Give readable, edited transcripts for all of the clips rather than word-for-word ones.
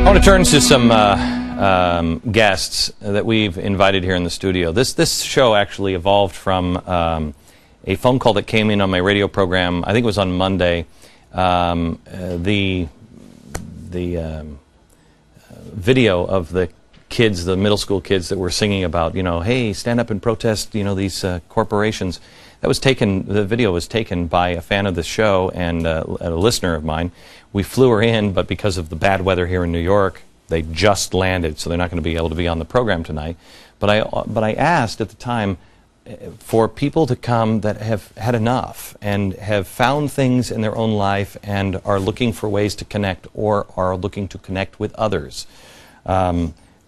I want to turn to some guests that we've invited here in the studio. This show actually evolved from a phone call that came in on my radio program. I think it was on Monday. The video of the kids, the middle school kids that were singing about, hey, stand up and protest, these corporations. That was taken. The video was taken by a fan of the show and a listener of mine. We flew her in, but because of the bad weather here in New York, they just landed, so they're not going to be able to be on the program tonight. But I asked at the time for people to come that have had enough and have found things in their own life and are looking for ways to connect or are looking to connect with others.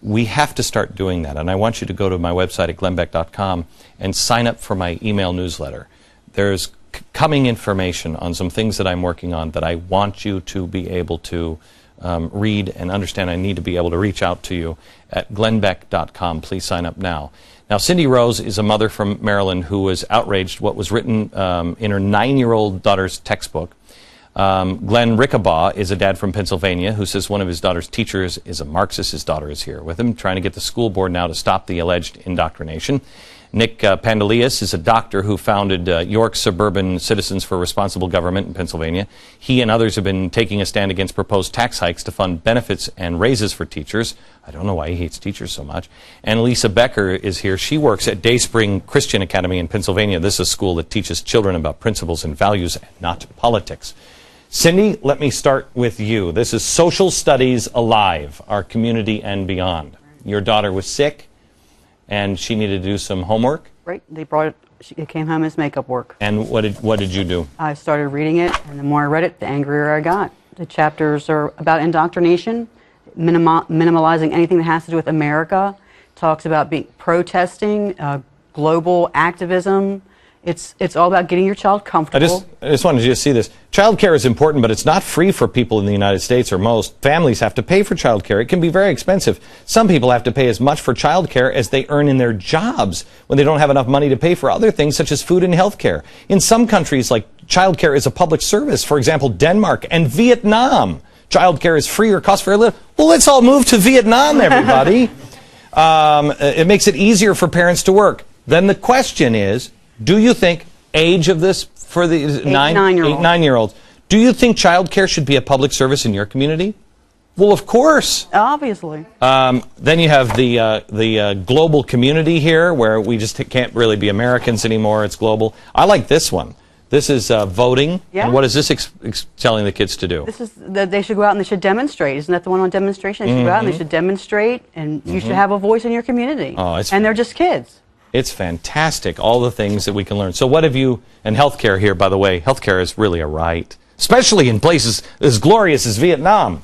We have to start doing that, and I want you to go to my website at glennbeck.com and sign up for my email newsletter. There's coming information on some things that I'm working on that I want you to be able to read and understand. I need to be able to reach out to you at glennbeck.com. Please sign up now. Now, Cindy Rose is a mother from Maryland who was outraged what was written in her 9-year-old daughter's textbook. Glenn Rickabaugh is a dad from Pennsylvania who says one of his daughter's teachers is a Marxist. His daughter is here with him, trying to get the school board now to stop the alleged indoctrination. Nick Pandelias is a doctor who founded York Suburban Citizens for Responsible Government in Pennsylvania. He and others have been taking a stand against proposed tax hikes to fund benefits and raises for teachers. I don't know why he hates teachers so much. And Lisa Becker is here. She works at Dayspring Christian Academy in Pennsylvania. This is a school that teaches children about principles and values and not politics. Cindy, let me start with you. This is Social Studies Alive, Our Community and Beyond. Your daughter was sick, and she needed to do some homework. Right. It came home as makeup work. And what did you do? I started reading it, and the more I read it, the angrier I got. The chapters are about indoctrination, minimalizing anything that has to do with America. Talks about protesting, global activism. It's all about getting your child comfortable. I just wanted you to see this. Child care is important, but it's not free for people in the United States, or most families have to pay for child care. It can be very expensive. Some people have to pay as much for child care as they earn in their jobs when they don't have enough money to pay for other things such as food and health care. In some countries, like child care is a public service. For example, Denmark and Vietnam. Child care is free or costs very little. Well, let's all move to Vietnam, everybody. It makes it easier for parents to work. Then the question is, do you think age of this for the 9-year-olds? Do you think child care should be a public service in your community? Well, of course. Obviously. Then you have the global community here, where we just can't really be Americans anymore. It's global. I like this one. This is voting. Yeah. And what is this telling the kids to do? This is that they should go out and they should demonstrate. Isn't that the one on demonstration? They should go out and they should demonstrate, and you should have a voice in your community. Oh, and they're just kids. It's fantastic, all the things that we can learn. So what have you, and healthcare here, by the way, healthcare is really a right, especially in places as glorious as Vietnam.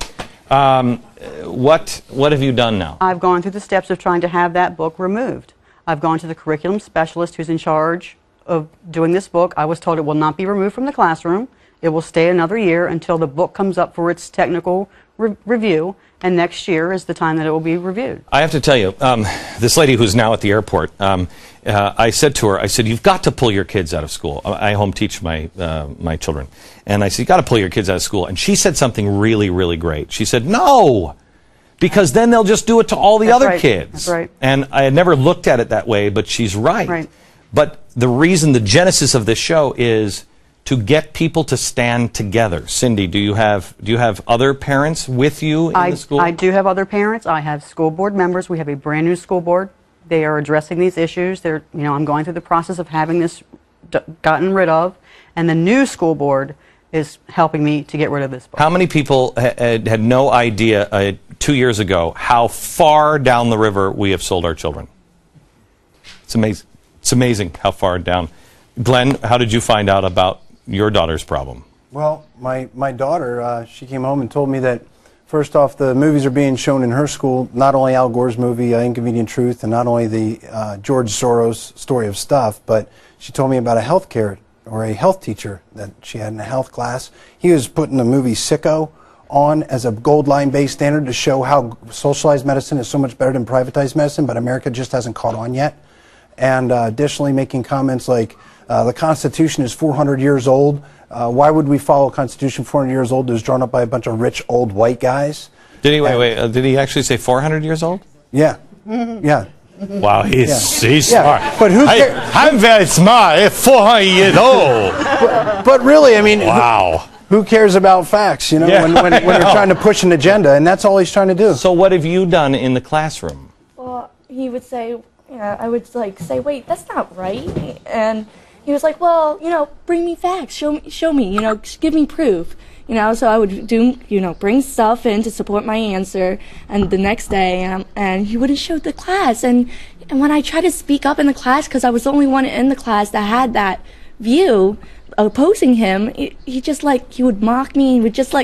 What have you done now? I've gone through the steps of trying to have that book removed. I've gone to the curriculum specialist who's in charge of doing this book. I was told it will not be removed from the classroom. It will stay another year until the book comes up for its technical review, and next year is the time that it will be reviewed. I have to tell you, this lady who's now at the airport, I said to her, you've got to pull your kids out of school. I home teach my children. And I said, you've got to pull your kids out of school. And she said something really, really great. She said, no, because then they'll just do it to all the other kids. That's right. And I had never looked at it that way, but she's right. But the reason, the genesis of this show is to get people to stand together. Cindy, do you have other parents with you in the school? I do have other parents. I have school board members. We have a brand new school board. They are addressing these issues. I'm going through the process of having this gotten rid of, and the new school board is helping me to get rid of this book. How many people had no idea 2 years ago how far down the river we have sold our children? It's amazing. It's amazing how far down. Glenn, how did you find out about your daughter's problem? Well, my daughter, she came home and told me that, first off, the movies are being shown in her school, not only Al Gore's movie, Inconvenient Truth, and not only the George Soros Story of Stuff, but she told me about a health teacher that she had in a health class. He was putting the movie Sicko on as a gold line-based standard to show how socialized medicine is so much better than privatized medicine, but America just hasn't caught on yet. And additionally making comments like, the Constitution is 400 years old. Why would we follow a Constitution 400 years old that was drawn up by a bunch of rich old white guys? Did he, did he actually say 400 years old? Yeah. Yeah. Wow, he's Yeah. smart. But who cares? I'm very smart. At 400 years old. But really, I mean, Wow. who cares about facts, you know, Yeah, when you're trying to push an agenda, and that's all he's trying to do. So what have you done in the classroom? Well, he would say, I would say, wait, that's not right. And he was like, well, bring me facts, show me, give me proof. So I would bring stuff in to support my answer, and the next day, and he wouldn't show the class. And when I tried to speak up in the class, because I was the only one in the class that had that view opposing him, he would mock me. He would just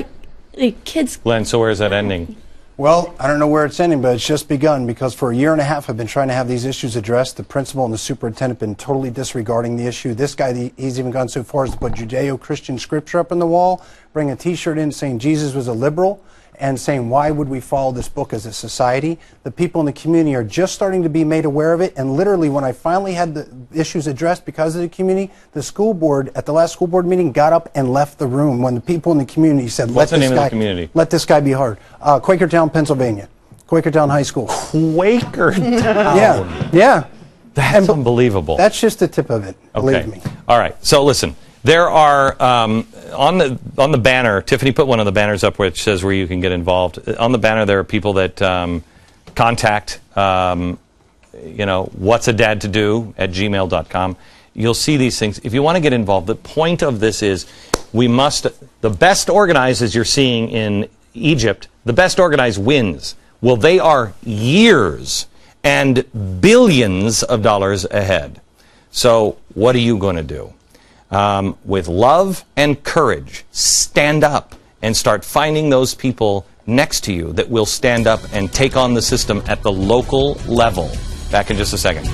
kids. Glenn, so where is that ending? Well, I don't know where it's ending, but it's just begun, because for a year and a half I've been trying to have these issues addressed. The principal and the superintendent have been totally disregarding the issue. This guy, he's even gone so far as to put Judeo-Christian scripture up on the wall, bring a T-shirt in saying Jesus was a liberal, and saying, why would we follow this book as a society? The people in the community are just starting to be made aware of it, and literally when I finally had the issues addressed because of the community, the school board, at the last school board meeting, got up and left the room when the people in the community said, What's the name of the community? Let this guy be hard. Quakertown, Pennsylvania. Quakertown High School. Quakertown. Yeah. That's unbelievable. That's just the tip of it, believe me. All right. So listen, there are on the banner. Tiffany put one of the banners up which says where you can get involved. On the banner, there are people that contact. What's a dad to do at gmail.com. You'll see these things. If you want to get involved, the point of this is the best organized, as you're seeing in Egypt, the best organized wins. Well, they are years and billions of dollars ahead. So what are you going to do? With love and courage, stand up and start finding those people next to you that will stand up and take on the system at the local level. Back in just a second.